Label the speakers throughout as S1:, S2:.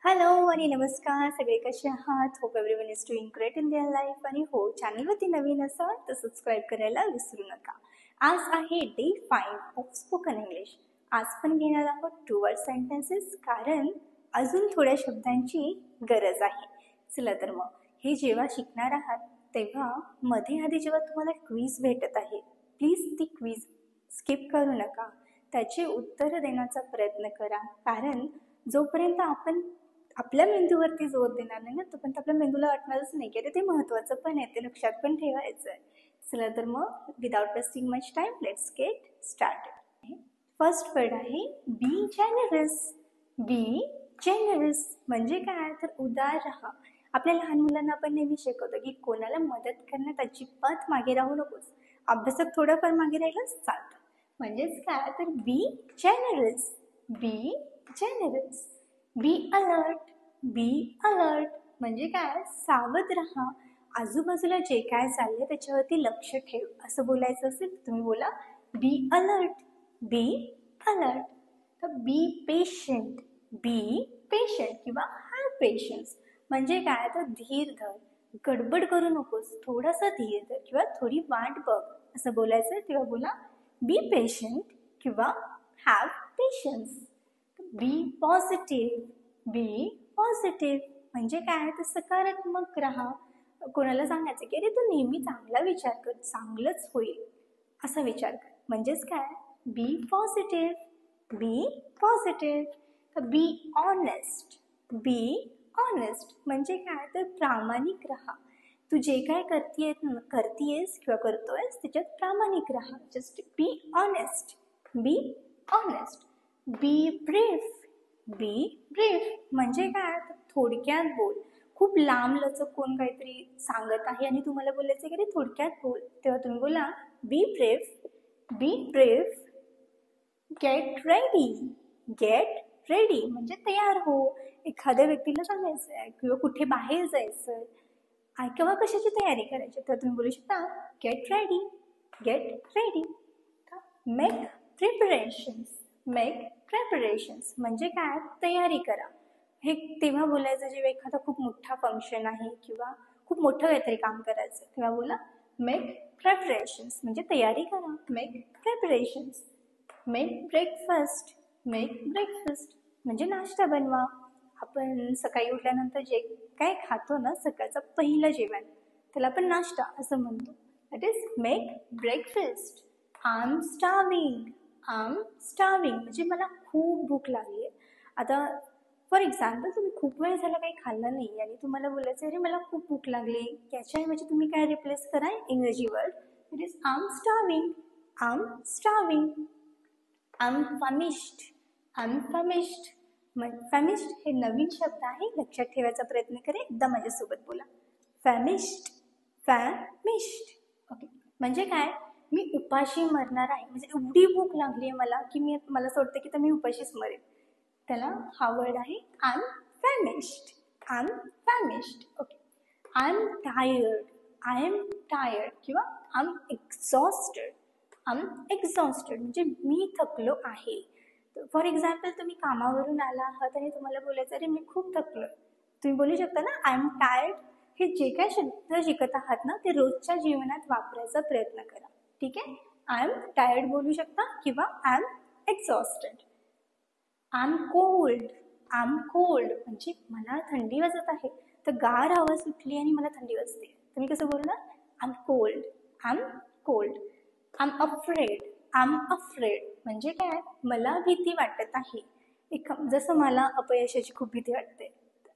S1: Hello आणि नमस्कार सगळे कसे आहात. Hope everyone is doing great in their life. आणि हो, चॅनलवरती नवीन असाल तर सबस्क्राईब करायला विसरू नका. आज आहे डे 5 ऑफ स्पोकन इंग्लिश. आज पण घेणार आहोत 2 वर्ड सेंटेन्सेस, कारण अजून थोड्या शब्दांची गरज आहे. चला तर मग हे जेव्हा शिकणार आहात तेव्हा मध्ये आधी जेव्हा तुम्हाला क्विज भेटत आहे, प्लीज ती क्विज स्किप करू नका. त्याचे उत्तर देण्याचा प्रयत्न करा, कारण जोपर्यंत आपण आपल्या मेंदूवरती जोर देणार नाही ना, तोपर्यंत आपल्या मेंदूला वाटणारच नाही की ते महत्त्वाचं पण आहे, ते लक्षात पण ठेवायचं आहे. चला तर मग without wasting much time let's get started. First word आहे बी जेनरस. बी जेनरस म्हणजे काय, तर उदार राहा. आपल्या लहान मुलांना आपण नेहमी शिकवतो की कोणाला मदत करण्यात अजिबात मागे राहू नकोस, अभ्यासात थोडंफार मागे राहिलंच चालतं. म्हणजेच काय, तर be generous. Be generous. Be alert. Be alert म्हणजे काय, सावध राहा. आजूबाजूला जे काय चाललंय त्याच्यावरती लक्ष ठेव, असं बोलायचं असेल तुम्ही बोला बी अलर्ट. Be alert. तर बी पेशंट. बी पेशंट किंवा हॅव पेशन्स म्हणजे काय, तर धीर धर. गडबड करू नकोस, थोडासा धीर धर किंवा थोडी वाट बघ, असं बोलायचं. तेव्हा बोला बी पेशंट किंवा have patience. Be positive. Be positive म्हणजे काय, तर सकारात्मक राहा. कोणाला सांगायचं की अरे तू नेहमी चांगला विचार कर, चांगलंच होईल असा विचार कर. म्हणजेच काय, बी पॉझिटिव्ह. Be positive. तर बी ऑनेस्ट. बी ऑनेस्ट म्हणजे काय, तर प्रामाणिक राहा. तू जे काय करतीयस किंवा करतोयस त्याच्यात प्रामाणिक राहा. Just be honest. Be honest. B brief. B brief म्हणजे काय, थोडक्यात बोल. खूप लांब लचक कोण काहीतरी सांगत आहे आणि तुम्हाला बोलायचं की थोडक्यात बोल, तेव्हा तुम्ही बोला बी ब्रीफ. बी brief. Get ready. Get ready म्हणजे तयार हो. एखाद्या व्यक्तीला सांगायचं आहे किंवा कुठे बाहेर जायचं आहे किंवा कशाची तयारी करायची, तर तुम्ही बोलू शकता get ready. Get ready. Make preparations. Make preparations म्हणजे काय, तयारी करा. हे तेव्हा बोलायचं जेव्हा एखादा खूप मोठा फंक्शन आहे किंवा खूप मोठं काहीतरी काम करायचं, तेव्हा बोला मेक प्रिपरेशन्स म्हणजे तयारी करा. Make preparations. Make breakfast. Make breakfast म्हणजे नाश्ता बनवा. आपण सकाळी उठल्यानंतर जे काय खातो ना, सकाळचं पहिलं जेवण, त्याला आपण नाश्ता असं म्हणतो. That is make breakfast. I am starving. I am starving म्हणजे मला खूप भूक लागली आहे. आता फॉर एक्झाम्पल तुम्ही खूप वेळ झाला काही खाल्लं नाही आणि तुम्हाला बोलायचं अरे मला खूप भूक लागली, याच्याऐवजी तुम्ही काय रिप्लेस करा, इंग्रजी word. It is I am starving. I am starving. I am famished. I am famished. Famished हे नवीन शब्द आहे, लक्षात ठेवायचा प्रयत्न करा. एकदा माझ्यासोबत बोला फॅमिश्ड. फॅमिश्ड. ओके म्हणजे काय, मी उपाशी मरणार आहे. म्हणजे एवढी भूक लागली आहे मला की मला असं वाटतं की तर मी उपाशीच मरेन. त्याला हा वर्ड आहे I am famished. I am famished. Okay. I am tired. I am tired किंवा I am exhausted. I am exhausted म्हणजे मी थकलो आहे. फॉर एक्झाम्पल तुम्ही कामावरून आला आहात आणि तुम्हाला बोलायचं अरे मी खूप थकलो, तुम्ही बोलू शकता ना आय एम टायर्ड. हे जे काय शब्द शिकत आहात ना, ते रोजच्या जीवनात वापरायचा प्रयत्न करा. ठीक आहे. आय एम टायर्ड बोलू शकता किंवा I am exhausted. I am cold. I am cold म्हणजे मला थंडी वाजत आहे. तर गार हवा सुटली आणि मला थंडी वाजते, तुम्ही कसं बोलणार, I am cold. I am cold. I am afraid. I am afraid म्हणजे काय, मला भीती वाटत आहे. जसं मला अपयशाची खूप भीती वाटते,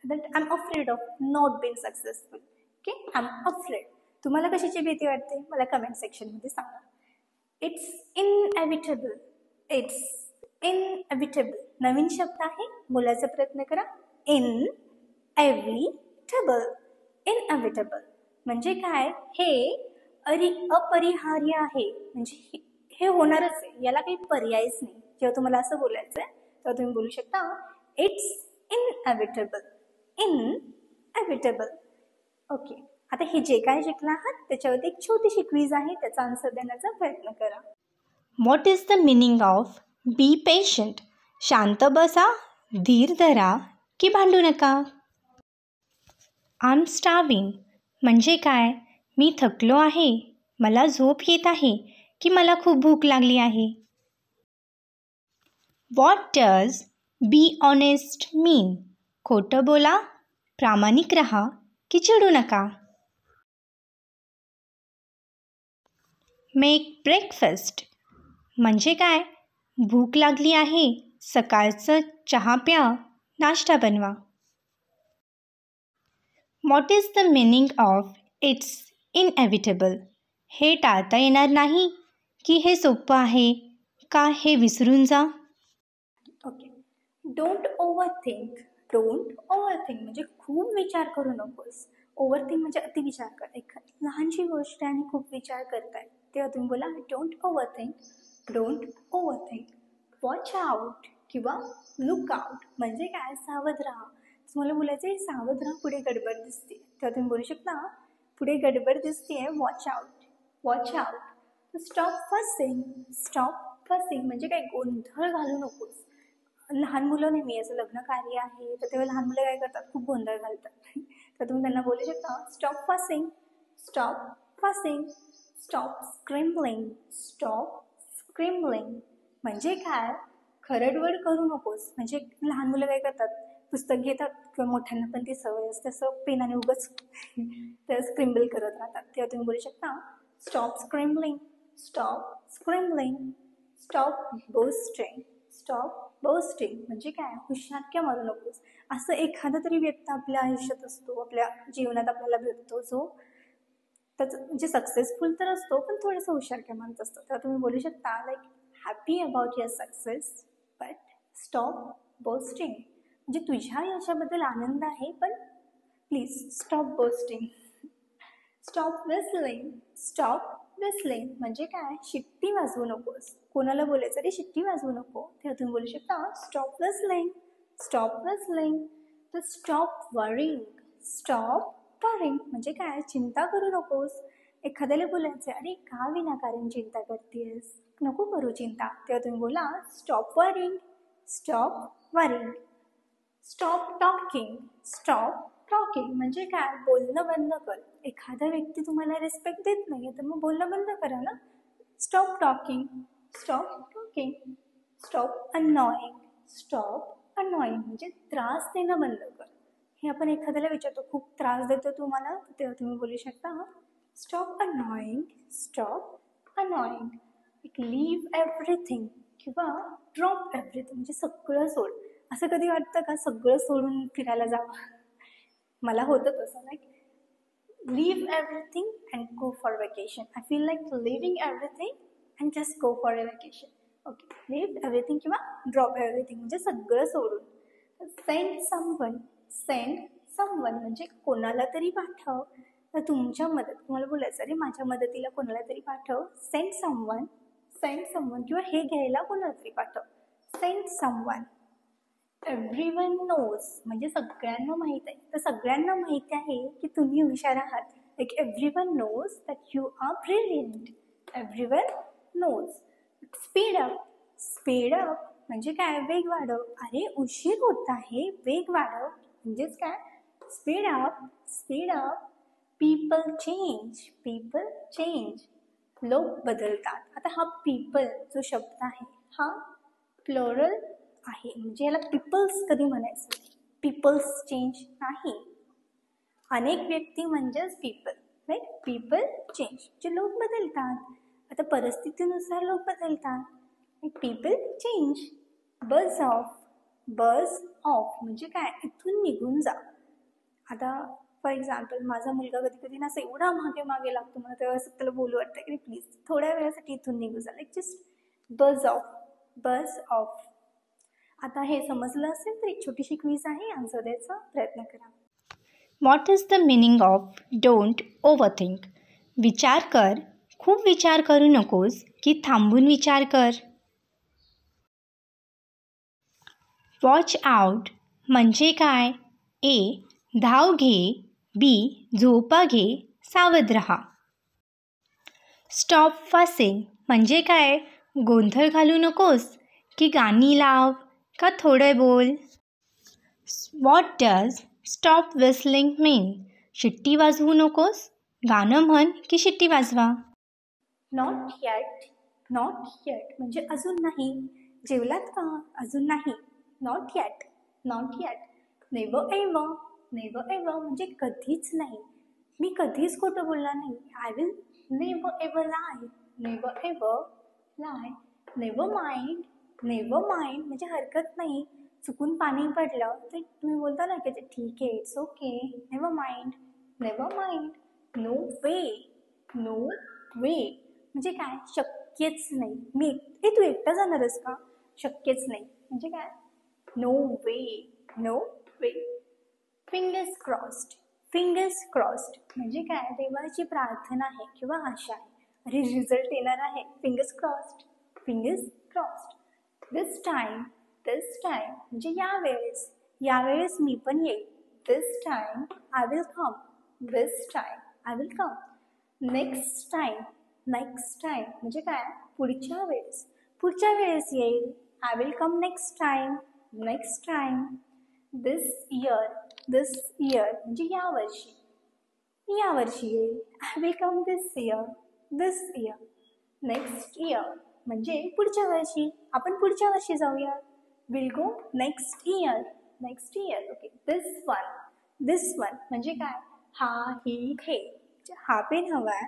S1: that I am afraid of not being successful. Okay. I am afraid. तुम्हाला कशाची भीती वाटते मला कमेंट सेक्शनमध्ये सांगा. It's inevitable. इट्स इनएव्हिटेबल नवीन शब्द आहे, बोलायचा प्रयत्न करा. इनएव्हिटेबल. इनएव्हिटेबल म्हणजे काय, हे अपरिहार्य आहे. म्हणजे हे होणारच आहे, याला काही पर्यायच नाही. जेव्हा तुम्हाला असं बोलायचं आहे तेव्हा तुम्ही बोलू शकता इट्स इनएव्हिटेबल. इनएव्हिटेबल. ओके. आता हे जे काय शिकलं आहात त्याच्यावरती एक छोटीशी क्विज आहे, त्याचा आन्सर देण्याचा प्रयत्न करा.
S2: What is the meaning of be patient? शांत बसा, धीर धरा,
S1: की भांडू नका. आय एम स्टार्विंग म्हणजे काय? मी थकलो आहे, मला झोप येत आहे, की मला खूप भूक लागली आहे. व्हॉट डज बी ऑनेस्ट मीन? खोटं बोला, प्रामाणिक रहा, की चिडू नका. मेक ब्रेकफास्ट म्हणजे काय? भूक लागली आहे, सकाळचं चहा प्या, नाश्ता बनवा. What is the meaning of its inevitable? हे टाळता येणार नाही, की हे सोपं आहे, का हे विसरून जा. ओके. Don't overthink. म्हणजे खूप विचार करू नकोस. ओव्हरथिंक म्हणजे अतिविचार कर. एखादी लहानशी गोष्ट आहे आणि खूप विचार करताय, तेव्हा तुम्ही बोला डोंट ओव्हरथिंक. वॉच आउट किंवा लुक आउट म्हणजे काय? सावध राहा. तुम्हाला बोलायचं आहे सावध राहा, पुढे गडबड दिसते, तेव्हा तुम्ही बोलू शकता पुढे गडबड दिसते, वॉच आउट. स्टॉप फसिंग म्हणजे काय? गोंधळ घालू नकोस. लहान मुलं नेहमी असं लग्न कार्य आहे तर तेव्हा लहान मुलं काय करतात? खूप गोंधळ घालतात. तर तुम्ही त्यांना बोलू शकता स्टॉप फसिंग. स्टॉप स्क्रिम्बलिंग म्हणजे काय? खरडवड करू नकोस. म्हणजे लहान मुलं काय करतात? पुस्तक घेतात किंवा मोठ्यांना पण ती सवय असते, असं पेनाने उगाच तर स्क्रिम्बल करत राहतात. तेव्हा तुम्ही बोलू शकता स्टॉप स्क्रिम्बलिंग. स्टॉप बोस्टिंग म्हणजे काय? हुशारक्या मारू नकोस. असं एखादा तरी व्यक्ती आपल्या आयुष्यात असतो, आपल्या जीवनात आपल्याला भेटतो, जो त्याचं म्हणजे सक्सेसफुल तर असतो पण थोडंसं हुशारक्या मारत असतो. तेव्हा तुम्ही बोलू शकता like happy about your success but stop boasting. म्हणजे तुझ्या यशाबद्दल आनंद आहे पण please stop boasting. Stop whistling म्हणजे काय? शिट्टी वाजवू नकोस. कोणाला बोलायचं रे शिट्टी वाजवू नको, तेव्हा तुम्ही बोलू शकता स्टॉप विसलिंग. तर स्टॉप वरिंग म्हणजे काय? चिंता करू नकोस. एखाद्याला बोलायचं अरे का विनाकारण चिंता करतेस, नको करू चिंता, तेव्हा तुम्ही बोला स्टॉप वरिंग. स्टॉप टॉकिंग म्हणजे काय? बोलणं बंद कर. एखादा व्यक्ती तुम्हाला रिस्पेक्ट देत नाही तर मग बोलणं बंद करा ना. Stop talking. स्टॉप अनॉइंग म्हणजे त्रास देणं बंद कर. हे आपण एखाद्याला विचारतो खूप त्रास देतो तुम्हाला, तेव्हा तुम्ही बोलू शकता स्टॉप अनॉइंग. लीव्ह एव्हरीथिंग किंवा ड्रॉप एव्हरीथिंग म्हणजे सगळं सोड. असं कधी वाटतं का सगळं सोडून फिरायला जावं? मला होतं तसं, like leave everything and go for vacation. I feel like living everything and just go for a vacation. Okay. Leave everything किंवा ड्रॉप एव्हरीथिंग म्हणजे सगळं सोडून. सेंड समवन म्हणजे कोणाला तरी पाठव. तर तुमच्या तुम्हाला बोलायचं अरे माझ्या मदतीला कोणाला तरी पाठव. सेंड समवन किंवा हे घ्यायला कोणाला तरी पाठव. Send someone. एव्हरीवन नोज म्हणजे सगळ्यांना माहीत आहे. तर सगळ्यांना माहिती आहे की तुम्ही हुशार आहात. Like everyone knows that you are brilliant. Everyone knows. Speed up म्हणजे काय? वेग वाढव. अरे उशीर होत आहे, वेग वाढव म्हणजेच काय? Speed up. People change. लोक बदलतात. आता हा पीपल जो शब्द आहे हा प्लुरल आहे, म्हणजे याला पीपल्स कधी म्हणायचं? पीपल्स चेंज नाही. अनेक व्यक्ती म्हणजेच पीपल. राईट. पीपल चेंज म्हणजे लोक बदलतात. आता परिस्थितीनुसार लोक बदलतात. People change. बज ऑफ म्हणजे काय? इथून निघून जा. आता फॉर एक्झाम्पल माझा मुलगा कधी कधी ना असं एवढा मागे लागतो, मला तेव्हा असं त्याला बोलू वाटतं की प्लीज थोड्या वेळासाठी इथून निघू जा. लाईक जस्ट बज ऑफ. आता हे समजलं असेल तर एक छोटीशी क्विज आहे, आन्सर द्यायचा प्रयत्न करा. What is the meaning of don't overthink? विचार कर, खूप विचार करू नकोस, की थांबून विचार कर. वॉच आउट म्हणजे काय? ए. धाव घे. बी. झोपा घे, सावध रहा. स्टॉप फसिंग म्हणजे काय? गोंधळ घालू नकोस, की गाणी लाव, का थोडं बोल.
S2: What does stop whistling mean? शिट्टी वाजवू नकोस. गाणं म्हण की शिट्टी वाजवा.
S1: Not eight. नॉट येट म्हणजे अजून नाही. जेवलात का? अजून नाही. Not eight. Not eight. Never ever. Never ever म्हणजे कधीच नाही. मी कधीच खोटं बोलणार नाही. I will never ever lie. Never ever lie. Never mind. Never mind म्हणजे हरकत नाही. चुकून पाणी पडलं तर तुम्ही बोलता ना की ठीक आहे, it's okay, never mind. Never mind. No way. No way म्हणजे काय? शक्यच नाही. तू एकटा जाणारच का? शक्यच नाही म्हणजे काय? No way. No way. Fingers crossed. Fingers crossed म्हणजे काय? देवाची प्रार्थना आहे किंवा आशा आहे. अरे रिझल्ट येणार आहे. Fingers crossed. Fingers crossed. This time. This time म्हणजे यावेळेस. यावेळेस मी पण येईल. This time I will come. This time I will come. Next time. Next time म्हणजे काय? पुढच्या वेळेस. पुढच्या वेळेस येईल. I will come next time. Next time. This year. This year म्हणजे यावर्षी. यावर्षी येईल. I will come this year. This year. Next year म्हणजे पुढच्या वर्षी. आपण पुढच्या वर्षी जाऊया. Will go next year. Next year. Okay. This one. This one म्हणजे काय? हा, ही, हे. हा पेन हवा आहे.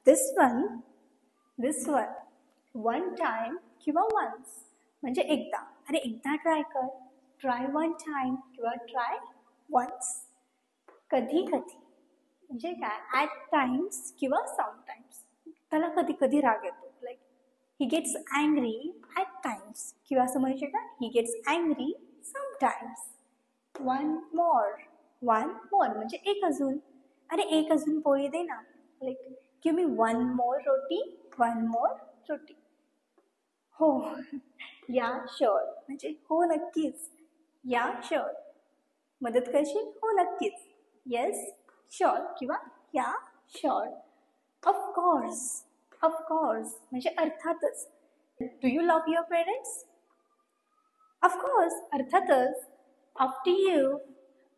S1: दिस वन. दिस वन. वन टाइम किंवा वन्स म्हणजे एकदा. अरे एकदा ट्राय कर. ट्राय वन टाइम किंवा ट्राय वन्स. कधी कधी म्हणजे काय? ॲट टाइम्स किंवा समटाइम्स. त्याला कधी कधी राग येतो. Like he gets angry at times किंवा असं म्हणू शकता he gets angry sometimes. One more. One more म्हणजे एक अजून. अरे एक अजून पोळी दे ना. Like give me one more roti. One more roti. हो. या शुअर म्हणजे हो नक्कीच. या शुअर. मदत करशील? हो नक्कीच. येस शुअर किंवा या शुअर. ऑफकोर्स. ऑफकोर्स म्हणजे अर्थातच. Do you love your parents? Of course अर्थातच. After you.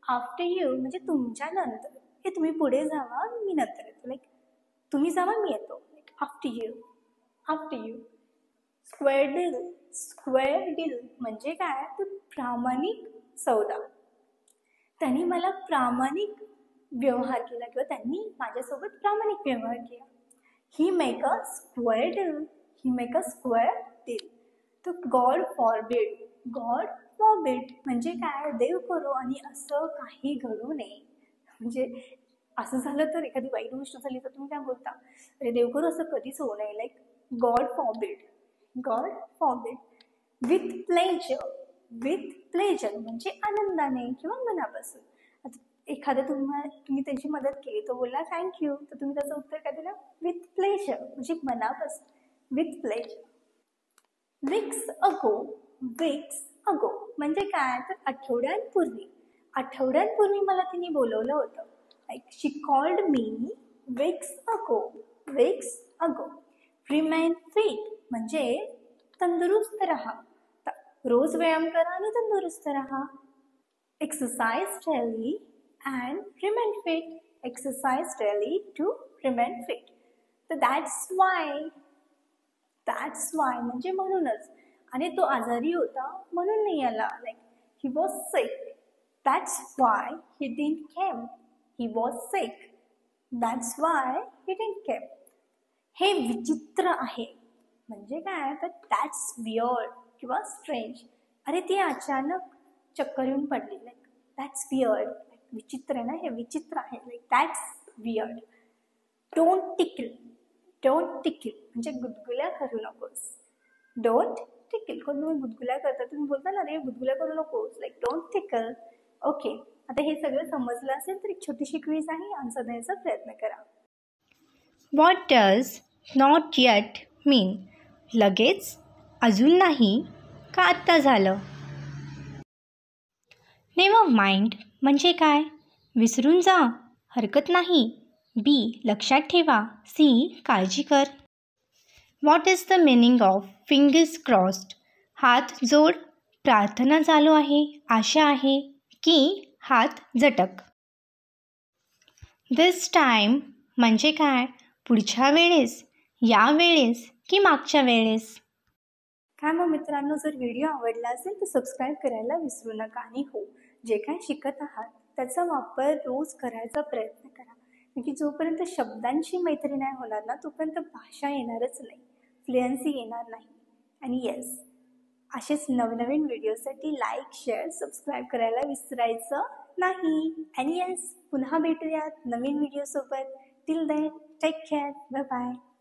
S1: आफ्टर यू म्हणजे तुमच्या नंतर. हे तुम्ही पुढे जावा, मी नंतर येतो. लाईक तुम्ही जावा, मी येतो. Like after you. After you. Square deal. Square deal म्हणजे काय? तर प्रामाणिक सौदा. त्यांनी मला प्रामाणिक व्यवहार केला किंवा त्यांनी माझ्यासोबत प्रामाणिक व्यवहार केला. He make a square deal. He make a square deal. तर गॉड फॉरबिड. गॉड फॉरबिड म्हणजे काय? देव करो आणि असं काही घडू नये. म्हणजे असं झालं तर एखादी वाईट गोष्ट झाली तर तुम्ही काय बोलता? अरे देव करो असं कधीच होऊ नये. Like God forbid. God forbid. With pleasure. With pleasure म्हणजे आनंदाने किंवा मनापासून. आता एखादं तुम्ही त्यांची मदत केली तो बोलला थँक्यू, तर तुम्ही त्याचं उत्तर काय दिलं? विथ प्लेजर म्हणजे मनापासून. With pleasure. Weeks ago. Weeks अगो म्हणजे काय? तर आठवड्यांपूर्वी. आठवड्यांपूर्वी मला तिने बोलवलं होतं. Like she called me weeks ago. Weeks ago. Remain fit म्हणजे तंदुरुस्त राहा. रोज व्यायाम करा आणि तंदुरुस्त राहा. Exercise daily and remain fit. Exercise daily to remain fit. तर दॅट्स वाय. दॅट्स वाय म्हणजे म्हणूनच. आणि तो आजारी होता म्हणून नाही आला. Like he was sick. That's why he didn't came. He was sick. That's why he didn't came. हे विचित्र आहे म्हणजे काय? तर दॅट्स वियर्ड किंवा स्ट्रेंज. अरे ती अचानक चक्कर येऊन पडली. Like that's weird. विचित्र आहे ना, हे विचित्र आहे. Like that's weird. डोंट टिकल. डोंट टिकल म्हणजे गुदगुल्या करू नकोस. डोंट टिकल. कोण तुम्ही गुदगुल्या करता तुम्ही बोलता ना रे गुदगुल्या करू नकोस. लाईक डोंट टिकल. ओके. आता हे सगळं समजलं असेल तर एक छोटीशी क्विज आहे. आन्सर देण्याचा प्रयत्न करा.
S2: What does not yet mean? लगेच, अजून नाही का आत्ता झालं? नेव्हर माइंड म्हणजे काय? विसरून जा, हरकत नाही. बी. लक्षात ठेवा. सी. काळजी कर. What is the meaning of fingers crossed? हात जोड. प्रार्थना चालू आहे. आशा आहे. की हात झटक. दिस टाईम म्हणजे काय? पुढच्या वेळेस, या वेळेस की मागच्या वेळेस.
S1: काय मग मित्रांनो, जर व्हिडिओ आवडला असेल तर सबस्क्राईब करायला विसरू नका. आणि हो, जे काय शिकत आहात त्याचा वापर रोज करायचा प्रयत्न करा. कारण जोपर्यंत शब्दांची मैत्री नाही होणार ना, तोपर्यंत भाषा येणारच नाही, फ्लुएन्सी येणार नाही. आणि येस, असेच नवनवीन व्हिडिओसाठी लाईक, शेअर, सबस्क्राईब करायला विसरायचं नाही. आणि येस, पुन्हा भेटूयात नवीन व्हिडिओसोबत. Till then take care. Bye bye.